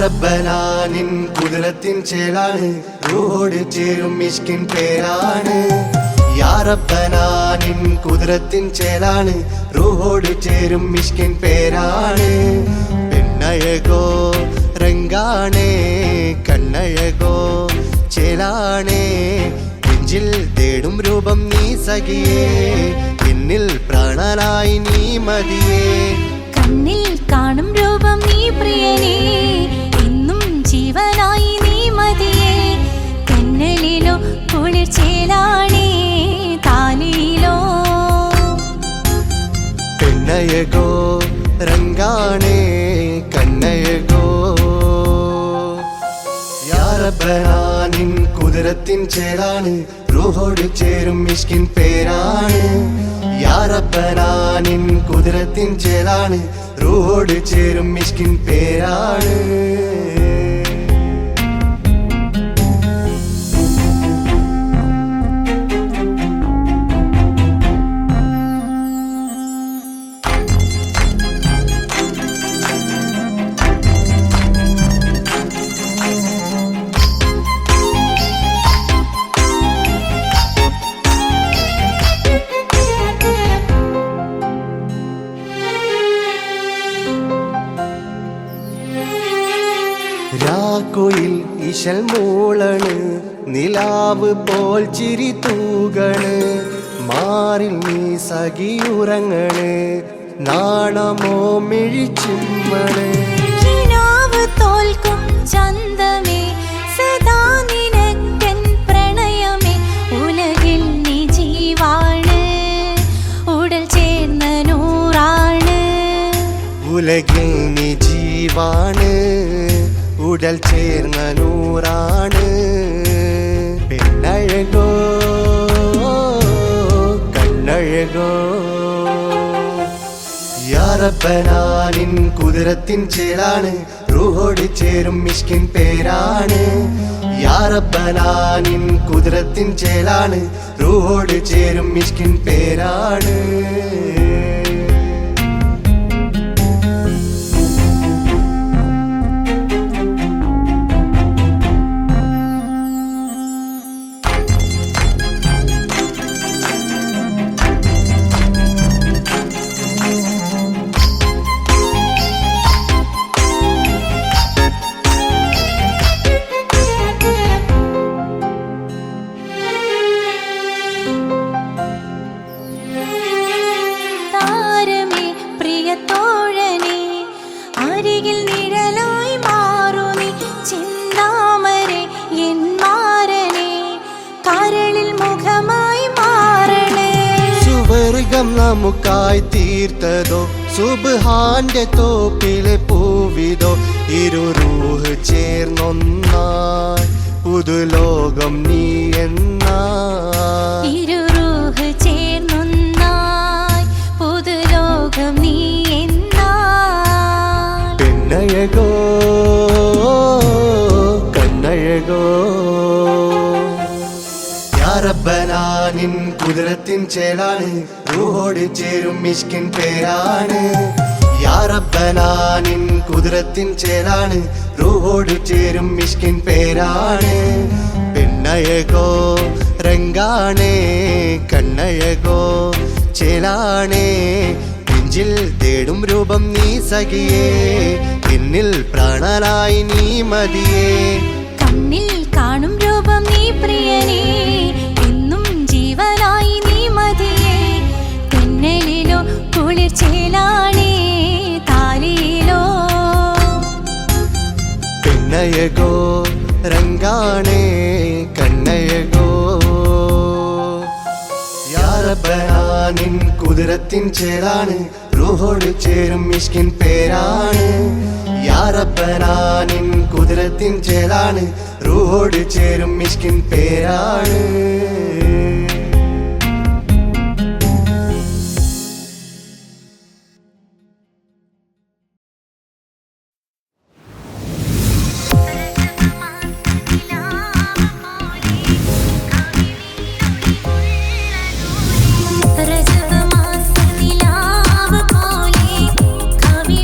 റബ്ബനാ നിൻ കുദ്റത്തിൻ ചേലാണ് റൂഹോട് ചേരും മിഷ്കിൻ പേരാണ് യാ റബ്ബനാ നിൻ കുദ്റത്തിൻ ചേലാണ് റൂഹോട് ചേരും മിഷ്കിൻ പേരാണ് പെണ്ണഴകോ രംഗാണേ കണ്ണഴകോ ചേലാണേ നെഞ്ചിൽ തേടും രൂപം നീ സഖിയേ എന്നിൽ പ്രാണനായി നീ മതിയേ കണ്ണിൽ കാണും രൂപം നീ പ്രിയനേ എന്നും ജീവനായി നീ മതിയേ കന്നലിലോ കുളിർ ചേലാണേ താലിയിലോ പെണ്ണഴകോ രംഗാണേ കണ്ണഴകോ യാ റബ്ബനാ നിൻ കുദ്റത്തിൻ ചേലാണ് റൂഹോട് ചേരും മിഷ്കിൻ പേരാണ് യാ റബ്ബനാ നിൻ കുദ്റത്തിൻ ചേലാണ് റൂഹോട് ചേരും മിഷ്കിൻ പേരാണ് രാക്കുയിൽ ഇശൽ മൂളണ് നിലാവ് പോൽ ചിരി തൂകണ് മാറിൽ നീ സഖിയുറങ്ങണ് നാണമോ മിഴിച്ചുമ്മണ് തോൽക്കും ചന്തമേ സദാ നിനക്കൻ പ്രണയമേ ഉലകിൽ നീ ജീവാണ് ഉടൽ ചേർന്ന നൂറാണ് ഉലകിൽ നീ ജീവാണ് ഉടൽ ചേർന്ന നൂറാണ് പെണ്ണഴകോ കണ്ണഴകോ യാ റബ്ബനാ നിൻ കുദ്റത്തിൻ ചേലാണ് റൂഹോട് ചേരും മിഷ്കിൻ പേരാണ് യാ റബ്ബനാ നിൻ കുദ്റത്തിൻ ചേലാണ് റൂഹോട് ചേരും മിഷ്കിൻ പേരാണ് അരികിൽ നിഴലായി മാറുനി ചിന്താമരെ എൻ മാറനെ കരളിൽ മുഖമായി മാറണേ സുവർഗം നമുക്കായി തീർത്തതോ സുബ്ഹാന്റെ തോപ്പിലെ പൂവിതോ ഇരു റൂഹ് ചേർന്നൊന്നായി പുതുലോകം നീ എന്നായി ഇരു റൂഹ് ചേർന്നൊന്നായി പുതുലോകം നീ കണ്ണഴകോ കണ്ണഴകോ യാ റബ്ബനാ നിൻ കുദ്റത്തിൻ ചേലാണ് റൂഹോട് ചേരും മിഷ്കിൻ പേരാണ് യാ റബ്ബനാ നിൻ കുദ്റത്തിൻ ചേലാണ് റൂഹോട് ചേരും മിഷ്കിൻ പേരാണ് പെണ്ണഴകോ രംഗാണേ കണ്ണഴകോ ചേലാണേ നെഞ്ചിൽ തേടും രൂപം നീ സഖിയേ എന്നിൽ പ്രാണനായി നീ മതിയേ കണ്ണിൽ കാണും രൂപം നീ പ്രിയനേ എന്നും ജീവനായി നീ മതിയേ കന്നലിലോ കുളിർ ചേലാണേ താലിയിലോ പെണ്ണഴകോ രംഗാണേ കണ്ണഴകോ യാ റബ്ബനാ നിൻ കുദ്റത്തിൻ ചേലാണ് റൂഹോട് ചേരും മിഷ്കിൻ പേരാണ് യാ റബ്ബനാ നിൻ കുദ്റത്തിൻ ചേലാണ് റൂഹോട് ചേരും മിഷ്കിൻ പേരാണ് കവി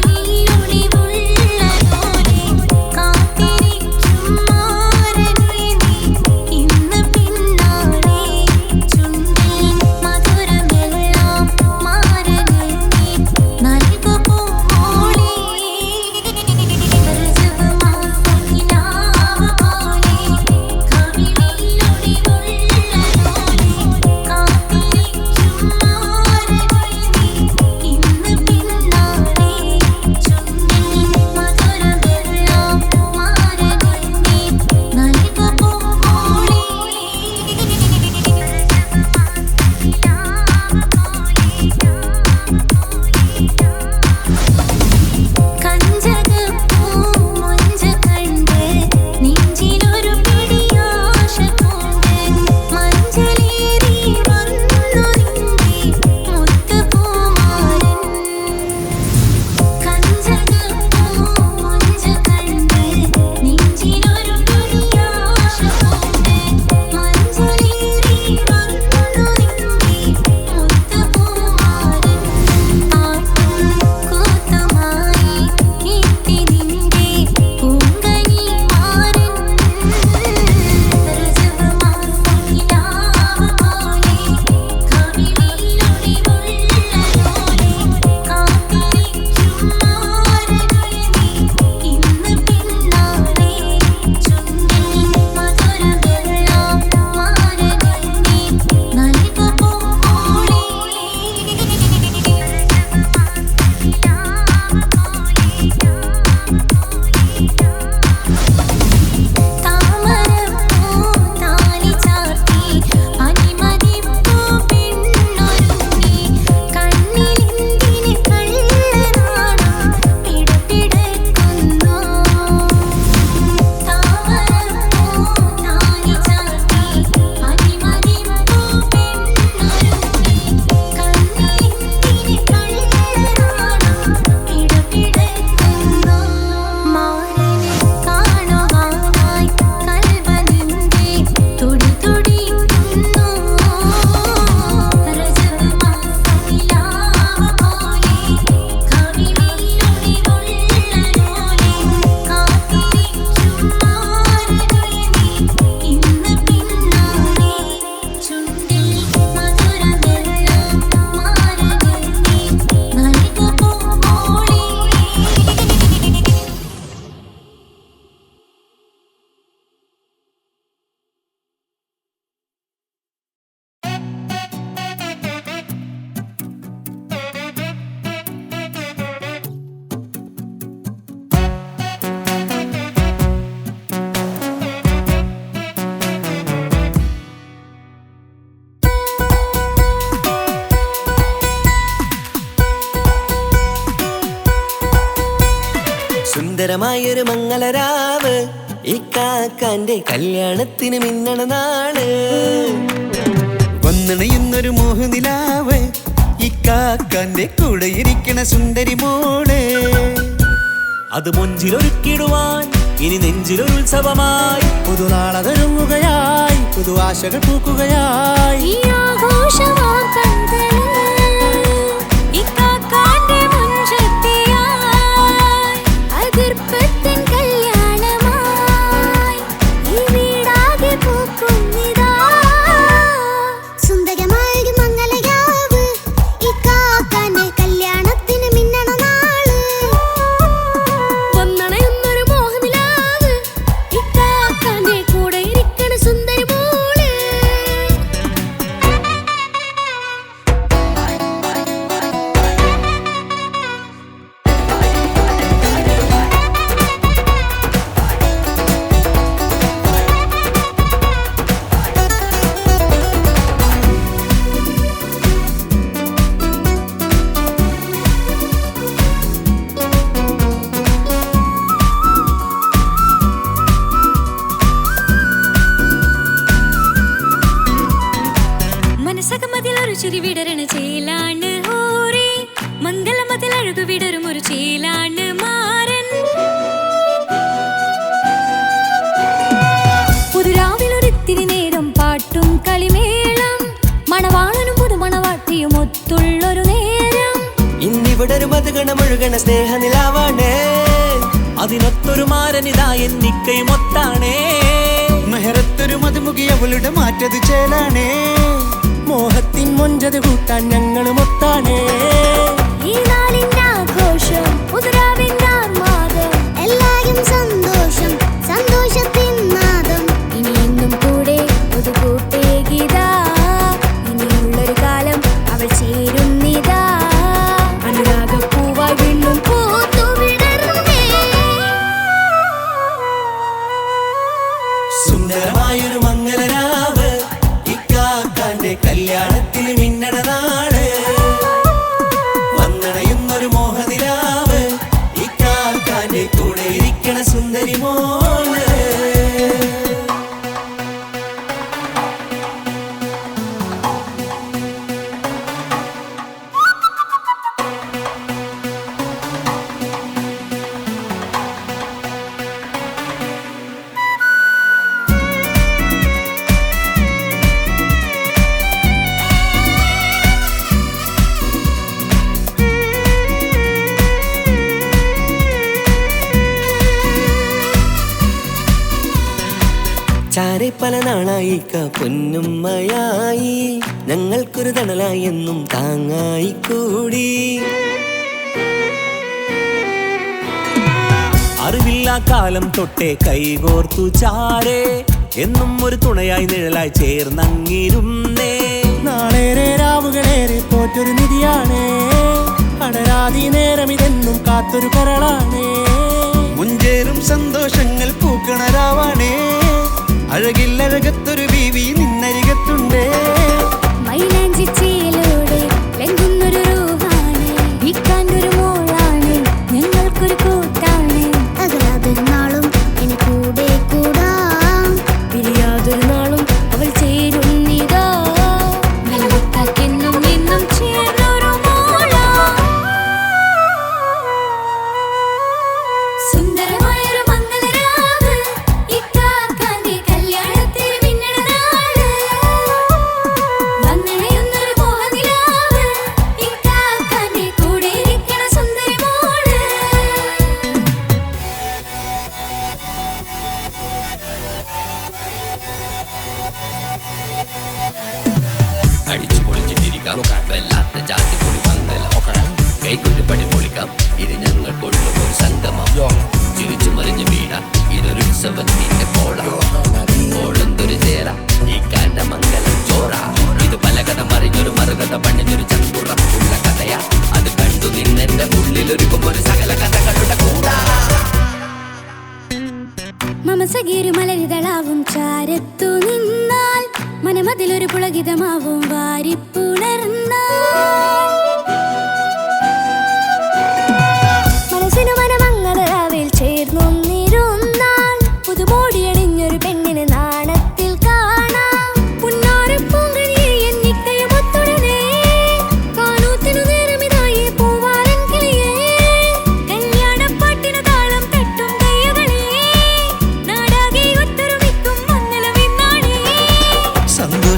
സുന്ദരമായൊരു മംഗളരാവ് ഇക്കാക്കാന്റെ കല്യാണത്തിന് മിന്നണ നാള് വന്നണയുന്നൊരു മോഹനിലാവ് ഇക്കാക്കാന്റെ കൂടെ ഇരിക്കണ സുന്ദരി മോള് അത് മൊഞ്ചിലൊരുക്കിടുവാൻ ഇനി നെഞ്ചിലൊരു ഉത്സവമായി പുതുനാളതൊരുങ്ങുകയായി പുതു ആശകൾ പൂക്കുകയായി ഈ ആഘോഷവാർത്തകൾ ഇക്കാക്കാന്റെ മുൻചെത്തിയായി അതിർപ്പത്തിൻ കല്യാണമായി ഈ വീടാകെ പൂക്കുന്നിതാ സുന്ദരമായ മംഗളയാവ് ഇക്കാക്കാന്റെ കല്യാണത്തിന് മിന്നണ നാള് വന്നണയുന്നൊരു മോഹനിലാവ് ഇക്കാക്കാന്റെ കൂടെ ഇരിക്കണ സുന്ദരി മോള് മനസ്സകമതിലൊരു ചിരി വിടരണ ചേലാണ് ഹോറി മംഗളമതിൽ അഴകു വിടരും ഒരു ചേലാണ് മാരൻ പുതുരാവിലൊരിത്തിരി നേരം പാട്ടും കളിമേളം മണവാളനും പുതുമണവാട്ടിയും ഒത്തുള്ളൊരു നേരം ഇന്നിവിടെ ഒരു മധുഗണമൊഴുകണ സ്നേഹനിലാവാണേ അതിനൊത്തൊരു മാരനിതാ എന്നിക്കയും ഒത്താണേ മെഹറത്തൊരു മധുമുഖി അവളുടെ മാറ്റത് ചേലാണേ മോഹത്തിൻ മൊഞ്ചത് കൂട്ടാൻ ഞങ്ങളും ഒത്താണേ ഈ നാളിന്റെ ആഘോഷം പുതുരാവിന്റെ ആർമാദം എല്ലാരും സന്തോഷം സന്തോഷത്തിൻ നാദം ഇനി എന്നും കൂടെ പുതുകൂട്ടേ ഗീതാ ഇനിയുള്ളൊരു കാലം അവൾ ചേരുന്നിതാ അനുരാഗപ്പൂവായി വീണ്ടും പൂത്തു വിടർന്നേ സുന്ദരമായൊരു മംഗളരാവ് ഇക്കാക്കാന്റെ കല്യാണത്തിന് മിന്നണ നാള് വന്നണയുന്നൊരു മോഹനിലാവ് ഇക്കാക്കാന്റെ കൂടെ ഇരിക്കണ സുന്ദരി മോള് ചാരെ പല നാളായി പൊന്നുമ്മയായി ഞങ്ങൾക്കൊരു തണലായി എന്നും താങ്ങായി കൂടി അറിവില്ല കാലം തൊട്ടേ കൈകോർത്തു ചാരേ എന്നും ഒരു തുണയായി നിഴലായി ചേർന്നങ്ങിരുന്നേ നാളേറെ രാവുകളേറെ പോറ്റൊരു നിധിയാണേ അടരാതി നേരം ഇതെന്നും കാത്തൊരു കരളാണേ മുഞ്ചേറും സന്തോഷങ്ങൾ പൂക്കണരാവാണേ അഴകില്ലഴകത്തൊരു ബീവി നിന്നരികത്തുണ്ടേ മൈലാഞ്ചി ചേലോടെ ലംഘുന്നൊരു രൂപാണ് ഇക്കാണ്ടൊരു മോളാണ് ഞങ്ങൾക്കൊരു കൂട്ടാണ് അകലാതൊരു നാളും ഇനി കൂടെ കൂടാം പിരിയാതൊരു നാളും അവൾ ചേരുന്നിതാ വെള്ളക്കാക്കെന്നും എന്നും ചേർന്നൊരു മോളാ സുന്ദരമായൊരു മംഗളരാവ് ഇക്കാക്കാന്റെ കല്യാണത്തിന് മിന്നണ നാള് വന്നണയുന്നൊരു മോഹനിലാവ് ഇക്കാക്കാന്റെ കൂടെ ഇരിക്കണ സുന്ദരി മോള് അടിച്ചു പൊളിച്ചിട്ടിരിക്കാം വല്ലാത്ത ജാതി പൊളി പന്തല കൈക്കൊരു പടി പൊളിക്കാം ഇത് ഞങ്ങൾക്കുള്ള ഒരു സംഗമം ചിരിച്ചു മറിഞ്ഞു വീഴാം ഇതൊരു ഉത്സവത്തിന്റെ ഓളന്തൊരു ചേര ഈ കാണ്ട മംഗലം ചോറ ഇത് പലകഥ മറിഞ്ഞൊരു മറുകഥ പണിഞ്ഞൊരു ചങ്കുറപ്പുള്ള കഥയാ അത് കണ്ടു നിന്നെന്റെ ഉള്ളിലൊരുക്കും ഒരു സകല കഥകളുടെ കൂടാ മമസഗീരു മലരിതളാവും ചാരത്തു നിന്നാൽ മനമതിലൊരു പുളകിതമാവും വാരിപ്പുണർന്നാൽ മനസ്സിനു മനമങ്ങതരാവിൽ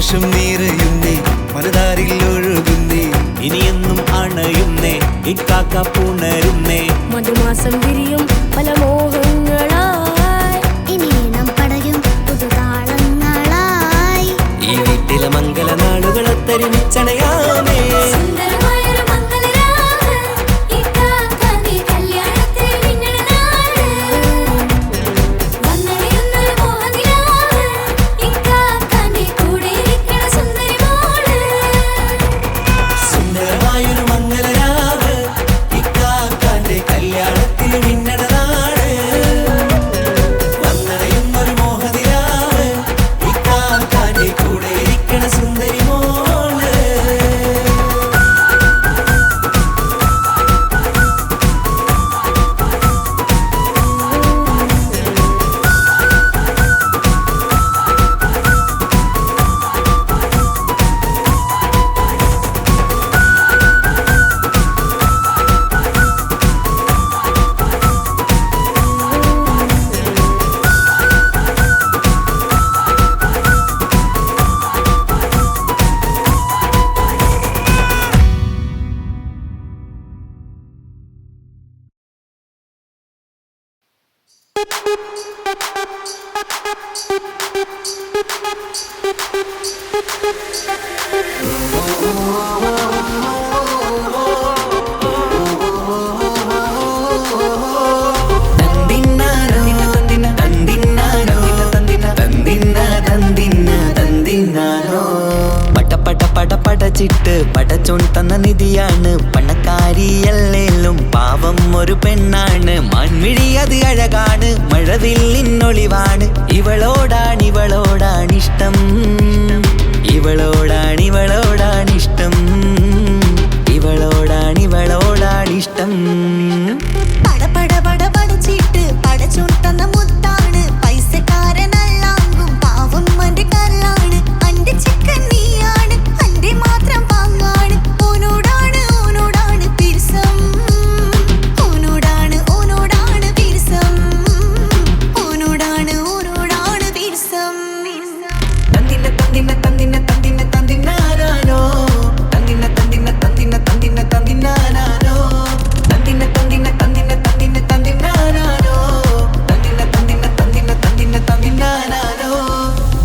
സന്തോഷം നിറയുന്നേ മനതാരിൽ ഒഴുകുന്നേ ഇനിയെന്നും അണയുന്നേ ഇക്കാക്ക പുണരുന്നേ മധുമാസം വിരിയും പല മോഹങ്ങളായി ഇനി നാം പടരും പുതുതാളങ്ങളായി ഈ വീട്ടിലെ മംഗല നാളുകളെ തരുമിച്ചണയാമേ സുന്ദരമായൊരു മംഗളരാവ് ഇക്കാക്കാന്റെ കല്യാണത്തിൽ മിന്നണ നാള് വന്നണിയുന്നൊരു മോഹനിലാവ് ഇക്കാക്കാന്റെ കൂടെ ഇരിക്കണ സുന്ദരി മോള് സുന്ദരമായൊരു മംഗലരാവ് ഇക്കാക്കാന്റെ കല്യാണത്തിൽ മിന്നണ നാള് വന്നണയുന്നൊരു മോഹനിലാവ് ഇക്കാക്കാന്റെ കൂടെ ഇരിക്കണ സുന്ദരി മോള് പടച്ചിട്ട് പടച്ചോൻ തന്ന നിധിയാണ് പണക്കാരിയല്ലേലും പാവം ഒരു പെണ്ണാണ് മാൻമിഴി അത് അഴകാണ് മഴവില്ലിന്നൊളിവാണ് ഇവളോടാണിഷ്ടം ഇവളോടാണിഷ്ടം ഇവളോടാണിഷ്ടം പടച്ചിട്ട് പടച്ചോൻ തന്ന മുത്താണ് പൈസക്കാരനല്ലാങ്കും പാവം അന്റെ കരളാണ് അന്റെ ചിക്കൻ നീയാണ് അന്റെ മാത്രം പാങ്ങാണ് ഓനോടാണ് പിരിസം ഓനോടാണ് പിരിസം ഓനോടാണ് പിരിസം തന്തിന്നാനോ തന്തിന്നാനോ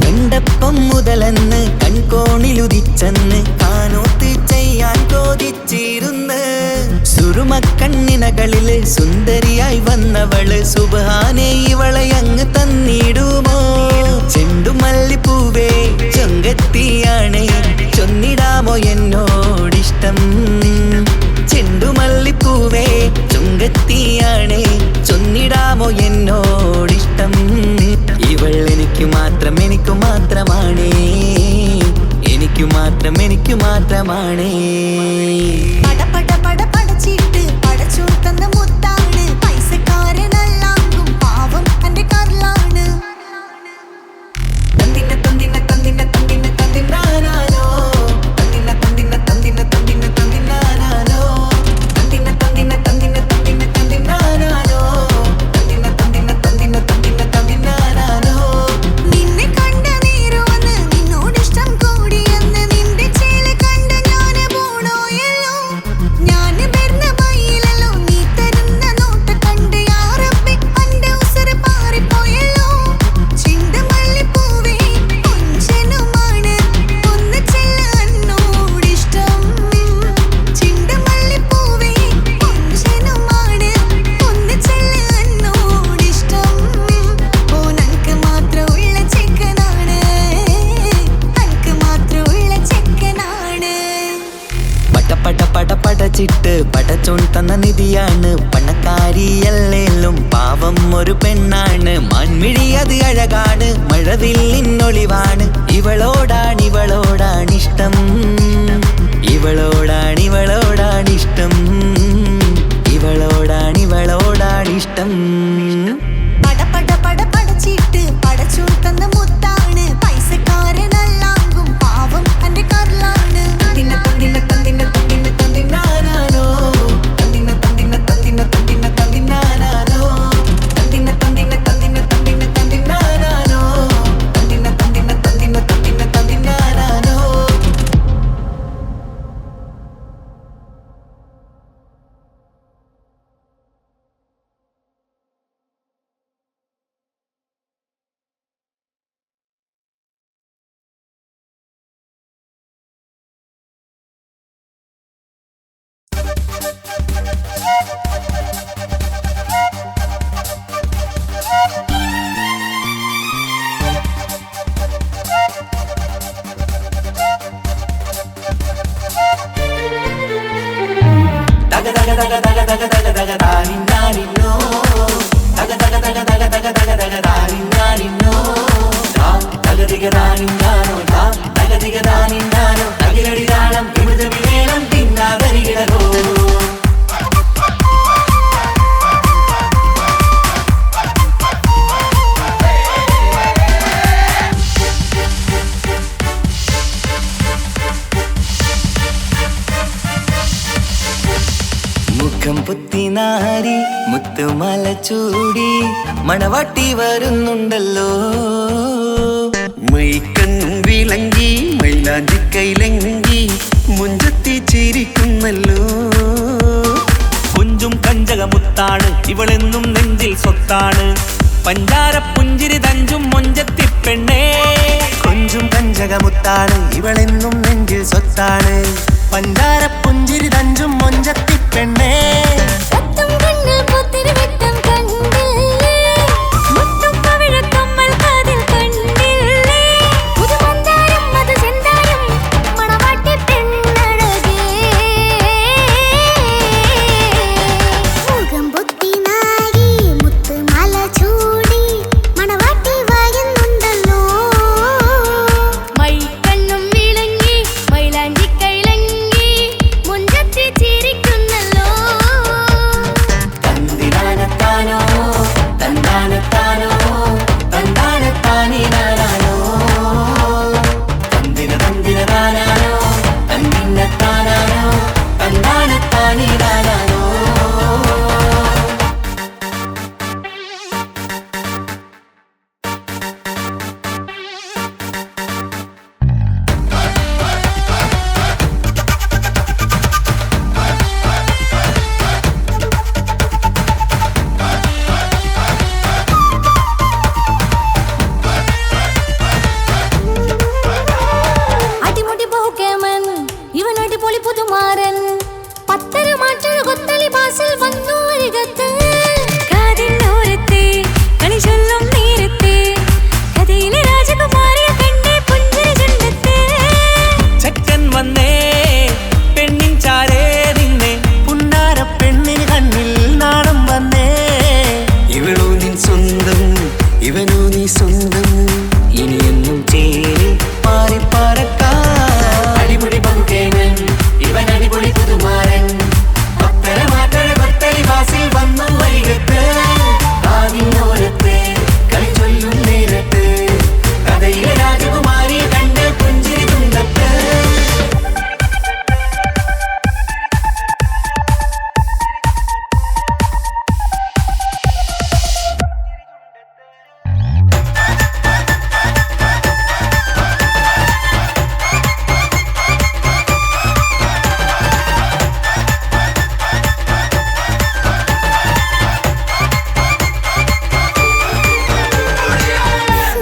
എണ്ടപ്പം മുതലെന്ന് കൺകോണിലുദിച്ചെന്ന് കാനോത്ത് ചെയ്യാൻ കോതിച്ചിരുന്ന് സുറുമക്കണ്ണിനകളില് സുന്ദരിയായി വന്നവള് സുബ്ഹാനേ ഇവളെ അങ്ങ് തന്നിടുമോ ചെണ്ടുമല്ലിപ്പൂവേ ചൊങ്കത്തിയാണ് ചൊന്നിടാമോ എന്നോടിഷ്ടം ചെണ്ടുമല്ലിപ്പൂവേ ചൊങ്കത്തിയാണ് ചൊന്നിടാമോ എന്നോടിഷ്ടം ഇവൾ എനിക്ക് മാത്രമാണേ എനിക്ക് മാത്രമാണേ പടച്ചിട്ട് പടച്ചോൻ തന്ന മുത്താണ് പൈസക്കാരനല്ലാങ്കും പാവം അന്റെ കരളാണ് തന്തിന്നാനോ നിന്നെ കണ്ട നേരോന്ന് നിന്നോടിഷ്ടം കൂടിയെന്ന് നിന്റെ ചേല് കണ്ട ഞാന് പോണോയല്ലോ ഞാന് വരുന്ന ബൈയിലല്ലോ നീ തരുന്ന നോട്ട കണ്ട് യാ റബ്ബി അന്റെ ഉസറ് പാറിപ്പോയല്ലോ ചെണ്ടുമല്ലിപ്പൂവേ കൊഞ്ചനുമാണ് ഒന്ന് ചെല്ല് എന്നോടിഷ്ടം ചെണ്ടുമല്ലിപ്പൂവേ കൊഞ്ചനുമാണ് ഒന്ന് ചെല്ല് എന്നോടിഷ്ടം ഓനക്ക് മാത്രമുള്ള ചെക്കനാണ് അനക്ക് മാത്രമുള്ള ചെക്കനാണ് പടച്ചിട്ട് പടച്ചോൻ തന്ന നിധിയാണ് പണക്കാരിയല്ലേലും പാവം ഒരു പെണ്ണാണ് മാൻമിഴി അത് അഴകാണ് മഴവില്ലിന്നൊളിവാണ് ഇവളോടാണിഷ്ടം ഇവളോടാണിഷ്ടം ഇവളോടാണിഷ്ടം പടച്ചിട്ട് പടച്ചോൻ തന്ന മുത്താണ് പൈസക്കാരനല്ലാങ്കും പാവം അന്റെ കരളാണ് തന്തിന്നാനോ തന്തിന്നാനോ തക തക തക തക തക താനിന്നാനിന്നോ തക തക തക തക തക തക തക താനിന്നാനിന്നോ തകതിക താനിന്നാനോ തകതിക താനിന്നാനോ തകിലടി താളം ഇമൃത വിവേളം തിന്നാതരികിടോ മുഖം പുത്തിനാരി മുത്തുമല ചൂടി മണവാട്ടി വരുന്നുണ്ടല്ലോ മൈക്കണ്ണും വിളങ്ങി മൈലാഞ്ചി കൈലങ്കി മുഞ്ചത്തി ചിരിക്കുന്നല്ലോ കുഞ്ചും കഞ്ചകമുത്താണ് ഇവളെന്നും നെഞ്ചിൽ സ്വത്താണ് പഞ്ചാര പുഞ്ചിരി തഞ്ചും മൊഞ്ചത്തി പെണ്ണേ കൊഞ്ചും കഞ്ചകമുത്താണ് ഇവളെന്നും നെഞ്ചിൽ സ്വത്താണ് പഞ്ചാര പുഞ്ചിരി തഞ്ചും മൊഞ്ചത്തി പെണ്ണേ സത്തും കണ്ണിൽ പുത്തിരി വെട്ടം കണ്ടില്ലേ മുത്തും പവിഴക്കമ്മൽ കാതിൽ കണ്ടില്ലേ പുതുമന്ദാരം മധുചന്ദാരം മണവാട്ടി പെണ്ണഴകേ മുഖം പൊത്തി നാരി മുത്തുമാല ചൂടി മണവാട്ടി വരുന്നുണ്ടല്ലോ മൈക്കണ്ണും വിളങ്ങി മൈലാഞ്ചി കൈലങ്ങി മുഞ്ചത്തി ചിരിക്കുന്നല്ലോ തന്തിനാനത്താനോ തന്താനത്താനോ തന്താനത്താനിനാനോ തന്തിന തന്തിനതാനാനോ തന്നിന്നത്താനാനോ തന്താനത്താനിനാനോ അടിമുടി പോകേമൻ ഇവൻ അടിപൊളി പുതുമാരൻ പത്തര മാറ്റൊരു കൊത്തലി ബാസിൽ വന്നു അരികത്ത് കാതിന്നോരത്തെ കളി ചൊല്ലും നേരത്തെ കഥയിലെ രാജകുമാരിയെ കണ്ടേ പുഞ്ചിരി ചുണ്ടത്തെ ചെക്കൻ വന്നേ പെണ്ണിൻ ചാരേ നിന്നെ പുന്നാര പെണ്ണിന് കണ്ണിൽ നാണം വന്നേ ഇവളോ നിൻ സ്വന്തം ഇവനോ നീ സ്വന്തം ഇനിയെന്നും ചേരി മാറി പറക്കാം അടിപൊളി ബഹുകേമൻ ഇവൻ അടിപൊളി പുതുമാരൻ പത്തര മാറ്റഴ കൊത്തലി ബാസിൽ വന്നു വൈകത്ത് ആവിനോരത്ത് കളി ചൊല്ലും നേരത്ത് കഥയിലെ രാജകുമാരിയെ കണ്ട് പുഞ്ചിരി തുണ്ടത്ത്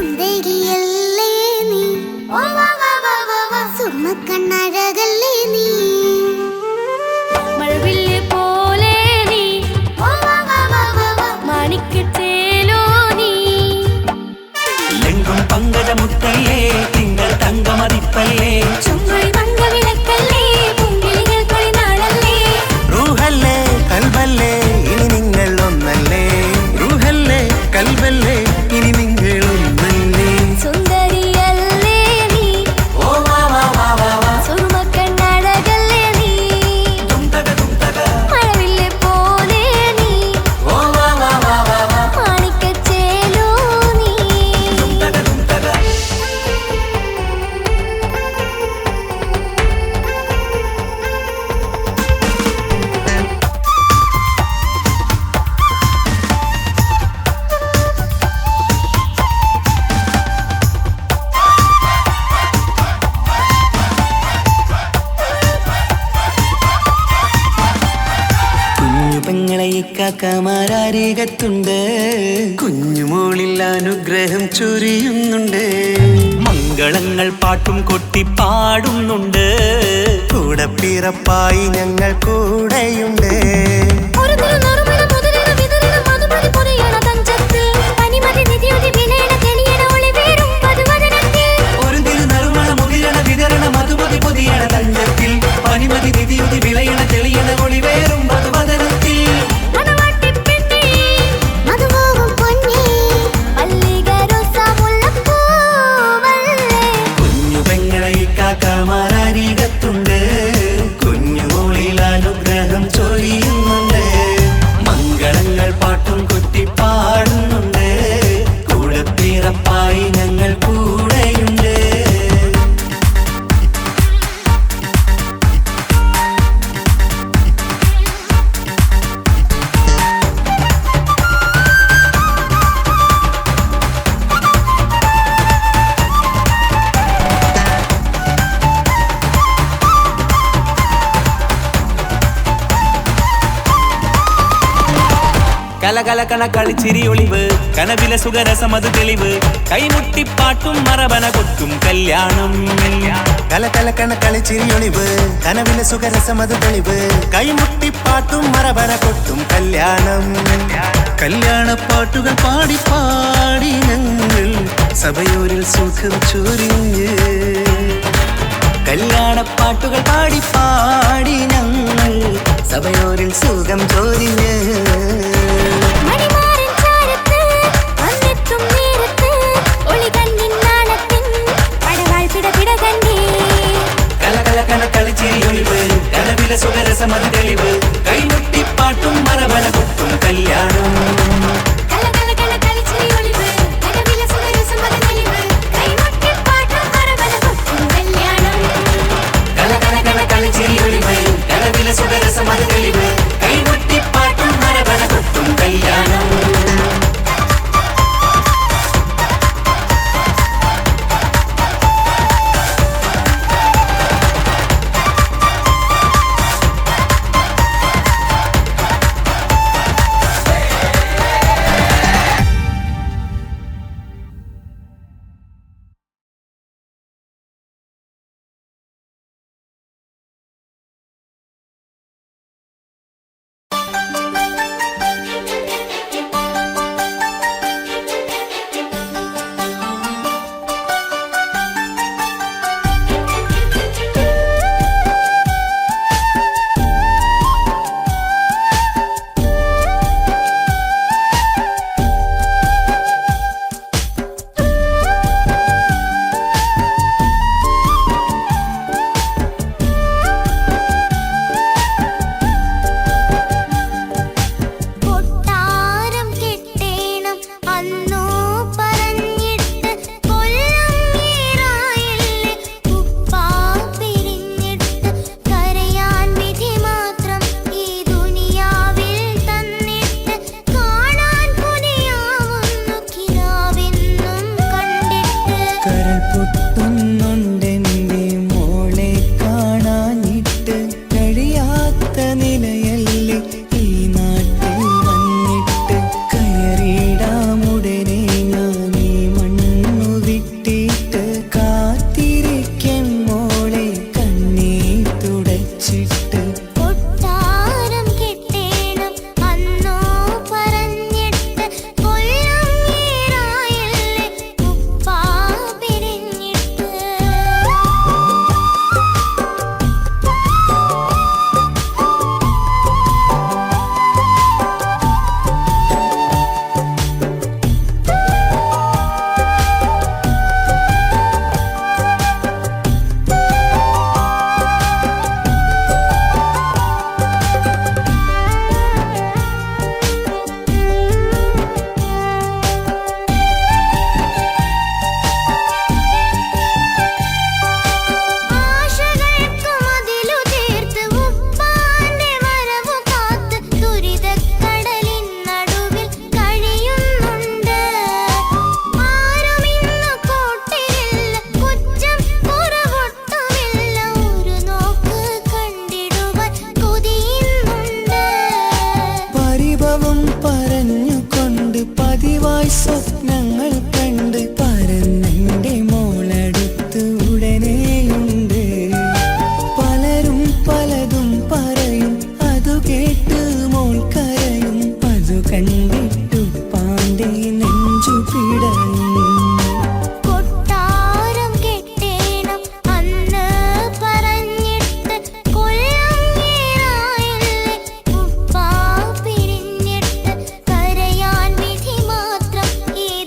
സുന്ദരിയല്ലേ നീ സുമക്കണ്ണഴകല്ലേ നീ മഴവില്ല് പോലെ നീ മാണിക്കച്ചേലോ നീ ലെങ്കും പങ്കജമുത്തല്ലേ തിങ്കൾ തങ്കമതിപ്പല്ലേ ചുങ്കുഴി മങ്കവിളക്കല്ലേ പുങ്കിളികൾ കൊളിനാളല്ലേ റൂഹല്ലേ കൽബല്ലേ ഇനി നിങ്ങൾ ഒന്നല്ലേ റൂഹല്ലേ കൽബല്ലേ ഇനി നിങ്ങളൊന്നല്ലേ സുന്ദരിയല്ലേ നീ ഓ വാ വാ വാ വാ വാ സുറുമക്കണ്ണഴകല്ലേ നീ മഴവില്ല് പോലെ നീ ഓ വാ വാ വാ വാ വാ മാണിക്കച്ചേലോ നീ കുഞ്ഞു പെങ്ങളെ ഇക്കാക്കമാരരികത്തുണ്ട് കുഞ്ഞുമോളിൽ അനുഗ്രഹം ചൊരിയുന്നുണ്ട് മംഗളങ്ങൾ പാട്ടും കൊട്ടി പാടുന്നുണ്ട് കൂടെ പിറപ്പായി ഞങ്ങൾ കൂടെയുണ്ട് ഒരു തിരുനറുമണ മുതലിന വിതറിന മധുമതി പൊതിയണ തഞ്ചത്തിൽ പനിമതി നിധിയുതി വിലയണ തെളിയണ ഒളിവേറും പതുവദനത്തിൽ ഒരു തിരുനറുമണ മുതിരണ വിതരണ മധുമതി പൊതിയണ തഞ്ചത്തിൽ പനിമതി നിധിയുതി വിളയണ തെളിയണ ഒളിവേറും മധുവദന കലകലകണ കളിച്ചിരി ഒളിവ് കനവിലെ സുഖരസമത് തെളിവ് കൈമുട്ടിപ്പാട്ടും മറവന കൊട്ടും കല്യാണം കലകലകണ കളിച്ചിരി ഒളിവ് കനവിലെ സുഖരസമത് തെളിവ് കൈമുട്ടിപ്പാട്ടും മറവന കൊട്ടും കല്യാണം കല്യാണപ്പാട്ടുകൾ പാടി പാടി ഞങ്ങൾ സഭയോരിൽ സുഖം ചൊരിഞ്ഞ് കല്യാണപ്പാട്ടുകൾ പാടി പാടി ഞങ്ങൾ സഭയോരിൽ സുഖം ചോദിഞ്ഞ് മണിമാരൻ ചാരത്ത് വന്നെത്തും നേരത്ത് ഒളികണ്ണിൻ നാളത്തിൻ പടവാൾ പിടപിട കണ്ടേ കലകലകണ കളിച്ചിരി ഒളിവ് കനവിലെ സുഖരസമത് തെളിവ് കൈമുട്ടിപ്പാട്ടും മറവന കൊട്ടും കല്യാണം കലകലകണ കളിച്ചിരി ഒളിവ് കനവിലെ സുഖരസമത് തെളിവ് കൈമുട്ടിപ്പാട്ടും മറവന കൊട്ടും കല്യാണം കലകലകണ കളിച്ചിരി ഒളിവ് കനവിലെ സുഖരസമത് തെളിവ് കൈമുട്ടിപ്പാട്ടും മറവന കൊട്ടും കല്യാണം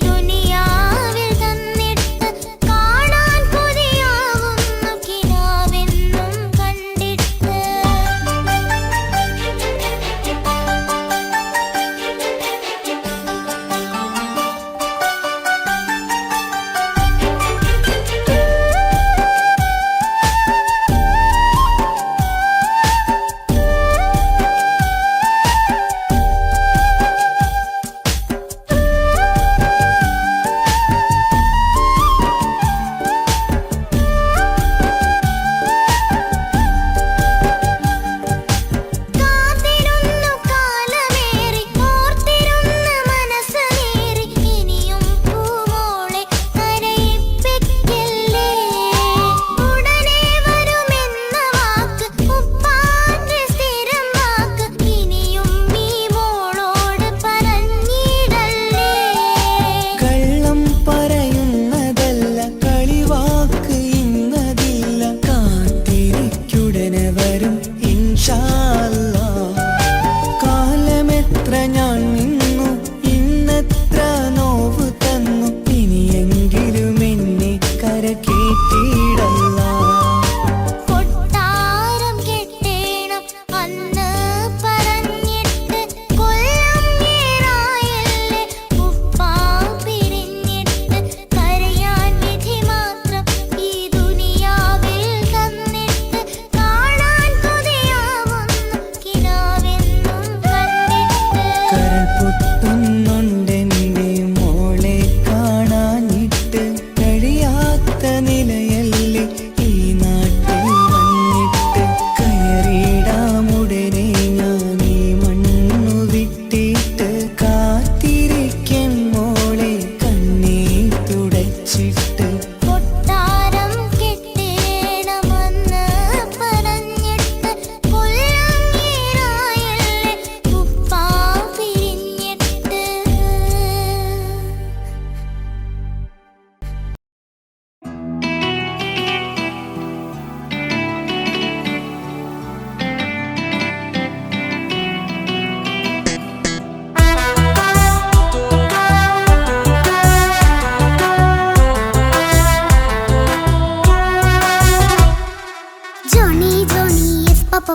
ദുനിയാ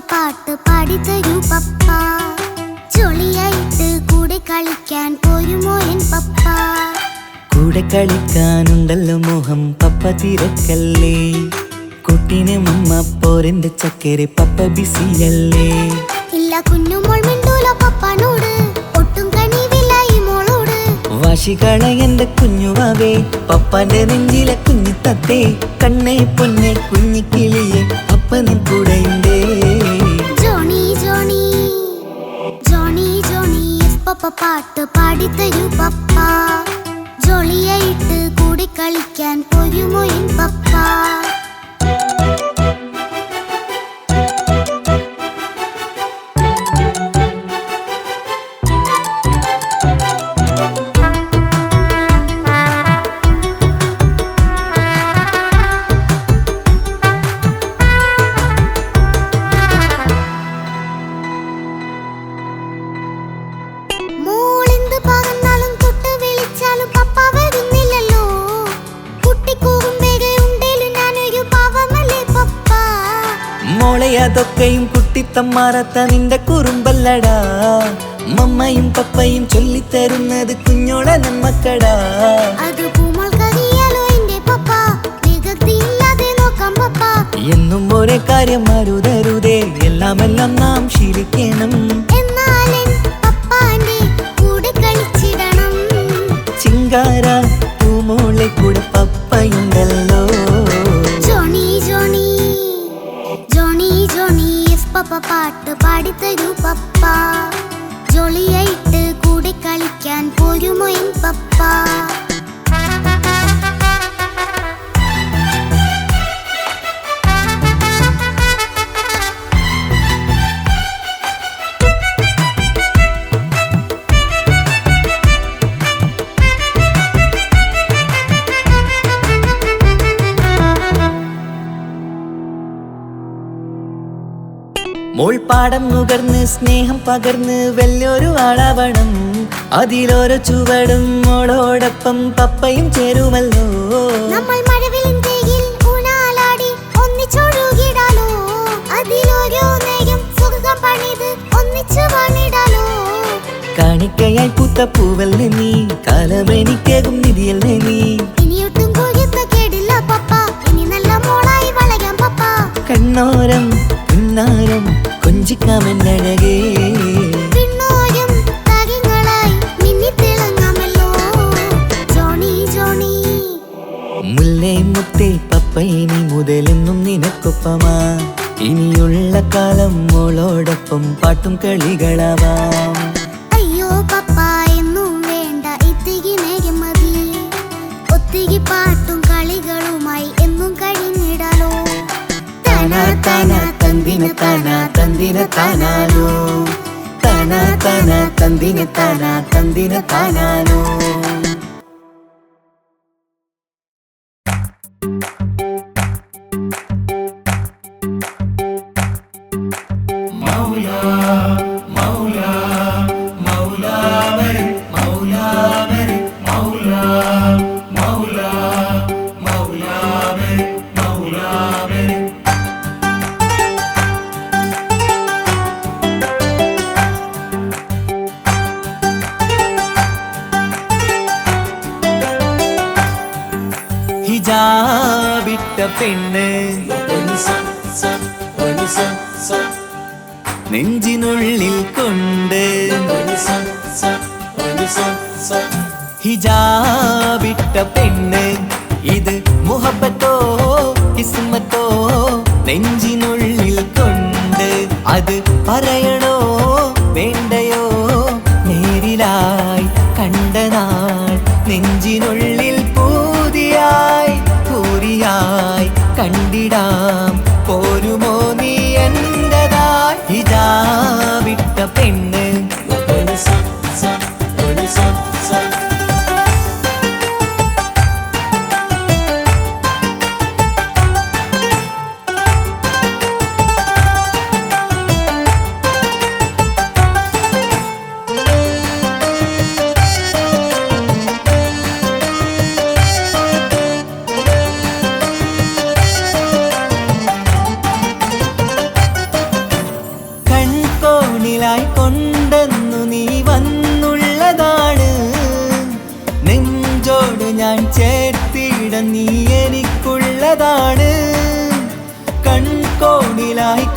പാട്ട് പാടിത്തരൂ പപ്പ ജോളിയായിട്ട് കൂടെ കളിക്കാൻ പോരുമോ എൻ പപ്പ കൂടെ കളിക്കാനുണ്ടല്ലോ മോഹം പപ്പ തിരക്കല്ലേ കുട്ടീനെ മമ്മ പോരെന്റെ ചക്കരെ പപ്പ ബിസിയല്ലേ ഇല്ല കുഞ്ഞുമോൾ മിണ്ടൂല പപ്പനോട് ഒട്ടും കണിവില്ല ഈ മോളോട് വാശികള എന്റെ കുഞ്ഞുവാവേ പപ്പാന്റെ നെഞ്ചിലെ കുഞ്ഞു തത്തേ കണ്ണേ പൊന്നെ കുഞ്ഞിക്കിളിയെ അപ്പനും കൂടെയുണ്ടേ ജോണി ജോണി ജോണി ജോണി പപ്പ പാട്ട് പാടിത്തരൂ പപ്പ ജോളിയായിട്ട് കൂടി കളിക്കാൻ പോരുമോ എൻ പപ്പ അതൊക്കെയും കുട്ടിത്തമ്മാറത്ത നിന്റെ കുറുമ്പല്ലടാ മമ്മയും പപ്പയും ചൊല്ലിത്തരുന്നത് കുഞ്ഞോളെ നമ്മക്കടാ എന്നും ഒരേ കാര്യം അരുതരുതേ എല്ലാം നാം ശീലിക്കണം ചിങ്കാര പൂമോളെ കൂടെ പപ്പയുണ്ടല്ലോ പപ്പ പാട്ട് പാടിത്തരൂ പപ്പ ജോളിയായിട്ട് കൂടെ കളിക്കാൻ പോരുമോ എൻ പപ്പ മോൾപ്പാടം നുകർന്ന് സ്നേഹം പകർന്ന് വലിയൊരു ആളാവണം അതിലോരോ ചുവടും മോളോടൊപ്പം പപ്പയും ചേരുമല്ലോ നമ്മൾ മഴവിലിൻ ഊനാലാടി ഒന്നിച്ചൊഴുകിടാലോ അതിലോരോ നേരം സുഖം പണിത് ഒന്നിച്ചു വാണിടാലോ കാണിക്കയായി പൂത്ത പൂവല്ലേ നീ കാലമെനിക്കേകും നിധിയല്ലേ നീ ഇനിയൊട്ടും കൂടിയത്ത കേടില്ല പപ്പ ഇനി നല്ല മോളായി വളയാം പപ്പ കണ്ണോരം പിന്നാരം കൊഞ്ചിക്കാമെന്നഴകേ പിന്നോരം താരങ്ങളായി മിന്നിത്തിളങ്ങാമല്ലോ ജോണി ജോണി മുല്ലേ മുത്തേ പപ്പ ഇനി മുതലെന്നും നിനക്കൊപ്പമാ ഇനിയുള്ള കാലം മോളോടൊപ്പം പാട്ടും കളികളാവാം അയ്യോ പപ്പ എന്നും വേണ്ട ഇത്തിരി നേരം മതി ഒത്തിരി പാട്ടും കളികളുമായി എന്നും കഴിഞ്ഞിടാലോ താനാ താനാ തന്ദിന താനാ തന്ദിന താനാനോ താനാ താനാ തന്ദിന താനാ തന്ദിന താനാനോ ഹിജാബിട്ട പെണ്ണ് നെഞ്ചിനുള്ളിൽ കൊണ്ട് ഹിജാബിട്ട പെണ്ണ് ഇത് മുഹബത്തോ കിസ്മത്തോ നെഞ്ചിനുള്ളിൽ കൊണ്ട് അത് പറയണോ വേണ്ടയോ നേരിലായി കണ്ട നാൾ നെഞ്ചിനുള്ളിൽ പൂതിയായി പൂരിയായി കണ്ടിടാം പോരുമോ നീ എന്റേതായി ഹിജാബിട്ട പെണ്ണ്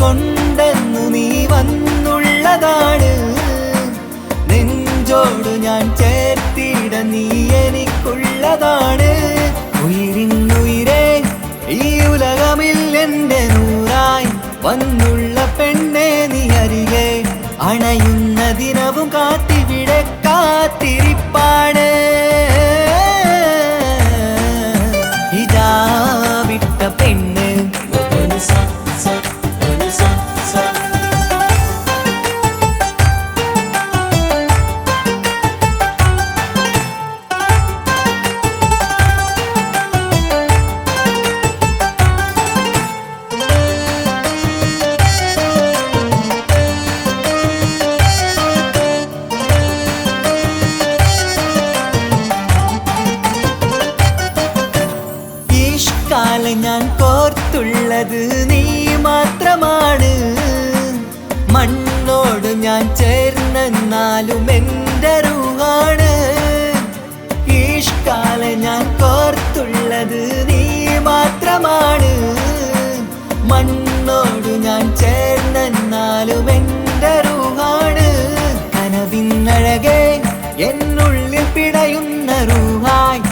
കൊണ്ടെന്നു നീ വന്നുള്ളതാണ്. നെഞ്ചോട് ഞാൻ ചേർത്തിട നീ എനിക്കുള്ളതാണ്. ഉയിരിന്നുയിരേ ഈ ഉലകമിൽ എന്റെ നൂറായി വന്നുള്ള പെണ്ണെ നീ അരികെ അണയുന്ന ദിനവും കാത്തിവിടെ കാത്തിരിപ്പാണ്. ഹിജാബിട്ട പെണ്ണ് ഞാൻ കോർത്തുള്ളത് നീ മാത്രമാണ്. മണ്ണോട് ഞാൻ ചേർന്നെന്നാലും എൻ്റെ റൂഹാണ്. ഈഷ്കാലെ ഞാൻ കോർത്തുള്ളത് നീ മാത്രമാണ്. മണ്ണോട് ഞാൻ ചേർന്നെന്നാലും എൻ്റെ റൂഹാണ്. കനവിന്നഴകെ എന്നുള്ളിൽ പിടയുന്ന റൂഹായി